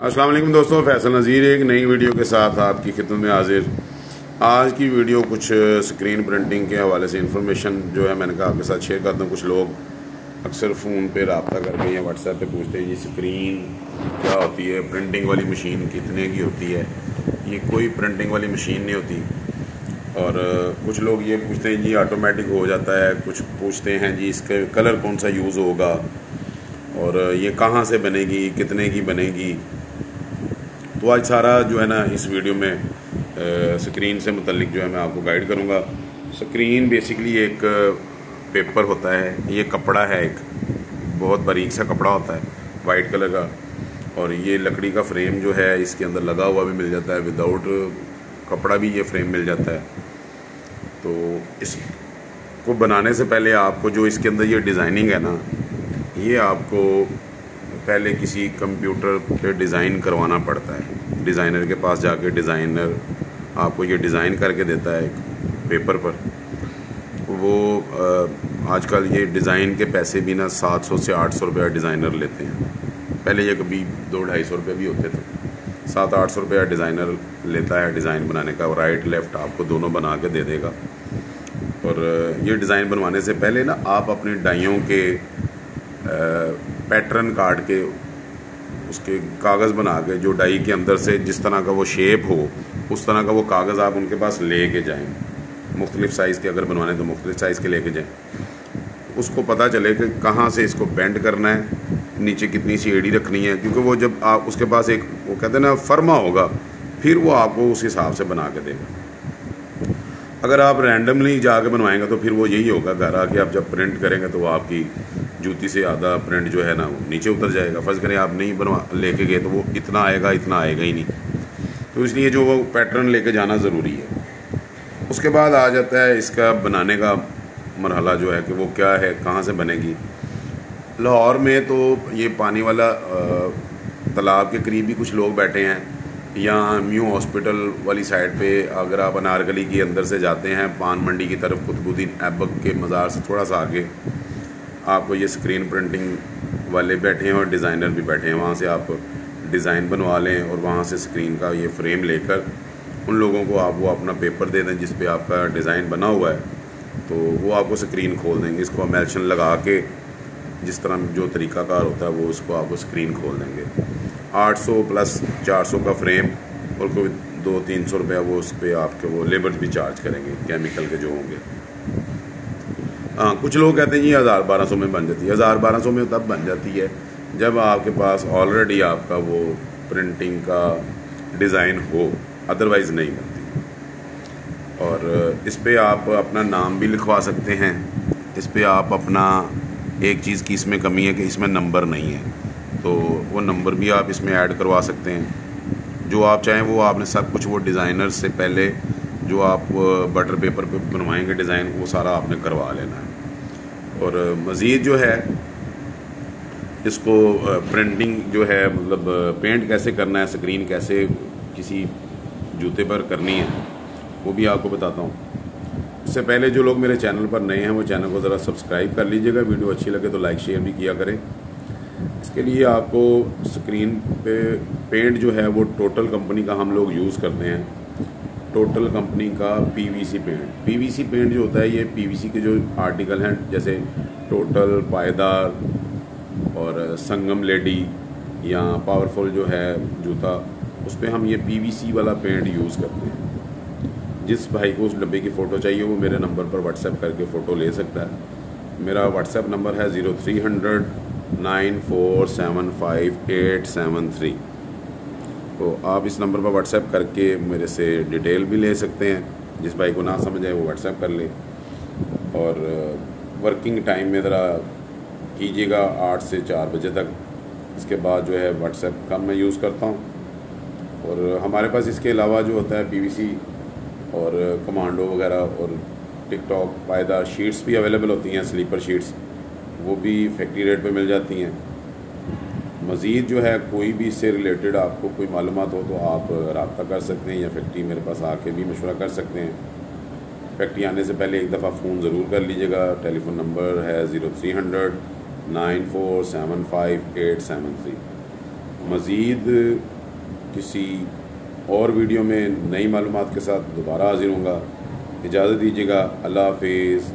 अस्सलाम वालेकुम दोस्तों, फैसल नज़ीर एक नई वीडियो के साथ आपकी खिदमत में हाजिर। आज की वीडियो कुछ स्क्रीन प्रिंटिंग के हवाले से इंफॉर्मेशन जो है मैंने कहा आपके साथ शेयर करता हूँ। कुछ लोग अक्सर फ़ोन पे रब्ता करके या व्हाट्सएप पे पूछते हैं जी स्क्रीन क्या होती है, प्रिंटिंग वाली मशीन कितने की होती है। ये कोई प्रिंटिंग वाली मशीन नहीं होती। और कुछ लोग ये पूछते हैं जी ऑटोमेटिक हो जाता है, कुछ पूछते हैं जी इसका कलर कौन सा यूज़ होगा और ये कहाँ से बनेगी, कितने की बनेगी। तो आज सारा जो है ना इस वीडियो में स्क्रीन से मुतल्लिक जो है मैं आपको गाइड करूँगा। स्क्रीन बेसिकली एक पेपर होता है, ये कपड़ा है, एक बहुत बारीक सा कपड़ा होता है वाइट कलर का, और ये लकड़ी का फ्रेम जो है इसके अंदर लगा हुआ भी मिल जाता है, विदाउट कपड़ा भी ये फ्रेम मिल जाता है। तो इसको बनाने से पहले आपको जो इसके अंदर ये डिज़ाइनिंग है ना, ये आपको पहले किसी कंप्यूटर पे डिज़ाइन करवाना पड़ता है। डिज़ाइनर के पास जाके डिज़ाइनर आपको ये डिज़ाइन करके देता है एक पेपर पर। वो आजकल ये डिज़ाइन के पैसे भी ना 700 से 800 रुपया डिज़ाइनर लेते हैं। पहले ये कभी 200-250 रुपये भी होते थे। 700-800 रुपया डिज़ाइनर लेता है डिज़ाइन बनाने का। राइट लेफ़्ट आपको दोनों बना के दे देगा। और ये डिज़ाइन बनवाने से पहले ना आप अपने डाइयों के पैटर्न काट के उसके कागज़ बना के, जो डाई के अंदर से जिस तरह का वो शेप हो उस तरह का वो कागज़ आप उनके पास ले के जाएँ। मुख्तलिफ़ साइज़ के अगर बनवाने तो मुख्तलिफ़ साइज़ के लेके जाएँ। उसको पता चले कि कहाँ से इसको बेंड करना है, नीचे कितनी सी एड़ी रखनी है, क्योंकि वो जब आप उसके पास एक वो कहते हैं ना फर्मा होगा, फिर वो आपको उस हिसाब से बना के देगा। अगर आप रैंडमली जाके बनवाएंगे तो फिर वो यही होगा, घर आके आप जब प्रिंट करेंगे तो वो आपकी जूती से आधा प्रिंट जो है ना वो नीचे उतर जाएगा। फ़र्ज़ करें आप नहीं बनवा लेके गए तो वो इतना आएगा ही नहीं। तो इसलिए जो वो पैटर्न लेके जाना ज़रूरी है। उसके बाद आ जाता है इसका बनाने का मरहला जो है कि वो क्या है, कहाँ से बनेगी। लाहौर में तो ये पानी वाला तालाब के करीब भी कुछ लोग बैठे हैं, या न्यू हॉस्पिटल वाली साइड पे अगर आप अनारकली के अंदर से जाते हैं पान मंडी की तरफ, कुतुबुद्दीन ऐबक के मज़ार से थोड़ा सा आगे आपको ये स्क्रीन प्रिंटिंग वाले बैठे हैं और डिज़ाइनर भी बैठे हैं। वहाँ से आप डिज़ाइन बनवा लें और वहाँ से स्क्रीन का ये फ्रेम लेकर उन लोगों को आप वो अपना पेपर दे दें जिस पे आपका डिज़ाइन बना हुआ है, तो वो आपको स्क्रीन खोल देंगे। इसको एमल्शन लगा के जिस तरह जो तरीक़ाकार होता है वो उसको आपको स्क्रीन खोल देंगे। 800 प्लस 400 का फ्रेम और कोई 200-300 रुपया वो उस पर आपके वो लेबर भी चार्ज करेंगे केमिकल के जो होंगे। हाँ, कुछ लोग कहते हैं जी 1000-1200 में बन जाती है। 1000-1200 में तब बन जाती है जब आपके पास ऑलरेडी आपका वो प्रिंटिंग का डिज़ाइन हो, अदरवाइज़ नहीं बनती। और इस पर आप अपना नाम भी लिखवा सकते हैं। इस पर आप अपना एक चीज़ की इसमें कमी है कि इसमें नंबर नहीं है, तो वो नंबर भी आप इसमें ऐड करवा सकते हैं। जो आप चाहें वो आपने सब कुछ वो डिज़ाइनर से पहले जो आप बटर पेपर पे बनवाएंगे डिज़ाइन, वो सारा आपने करवा लेना है। और मज़ीद जो है इसको प्रिंटिंग जो है मतलब पेंट कैसे करना है, स्क्रीन कैसे किसी जूते पर करनी है, वो भी आपको बताता हूँ। इससे पहले जो लोग मेरे चैनल पर नए हैं वो चैनल को ज़रा सब्सक्राइब कर लीजिएगा। वीडियो अच्छी लगे तो लाइक शेयर भी किया करें। इसके लिए आपको स्क्रीन पे पेंट जो है वो टोटल कंपनी का हम लोग यूज़ करते हैं। टोटल कंपनी का पीवीसी पेंट। पीवीसी पेंट जो होता है ये पीवीसी के जो आर्टिकल हैं जैसे टोटल, पायदार और संगम लेडी या पावरफुल जो है जूता, उस पर हम ये पीवीसी वाला पेंट यूज़ करते हैं। जिस भाई को उस डब्बे की फ़ोटो चाहिए वो मेरे नंबर पर व्हाट्सएप करके फ़ोटो ले सकता है। मेरा व्हाट्सएप नंबर है 0300 9475 तो आप इस नंबर पर व्हाट्सएप करके मेरे से डिटेल भी ले सकते हैं। जिस भाई को ना समझ आए वो व्हाट्सएप कर ले। और वर्किंग टाइम में ज़रा कीजिएगा 8 से 4 बजे तक। इसके बाद जो है व्हाट्सएप कम मैं यूज़ करता हूँ। और हमारे पास इसके अलावा जो होता है पीवीसी और कमांडो वगैरह और टिकटॉक पायदार शीट्स भी अवेलेबल होती हैं, स्लीपर शीट्स, वो भी फैक्ट्री रेट पे मिल जाती हैं। मज़ीद जो है कोई भी इससे रिलेटेड आपको कोई मालूमात हो तो आप रब्ता कर सकते हैं या फैक्ट्री मेरे पास आके भी मशवरा कर सकते हैं। फैक्ट्री आने से पहले एक दफ़ा फ़ोन ज़रूर कर लीजिएगा। टेलीफोन नंबर है 0300 9475 873। मज़ीद किसी और वीडियो में नई मालूमात के साथ दोबारा हाजिर होऊंगा। इजाज़त दीजिएगा। अल्लाह हाफिज़।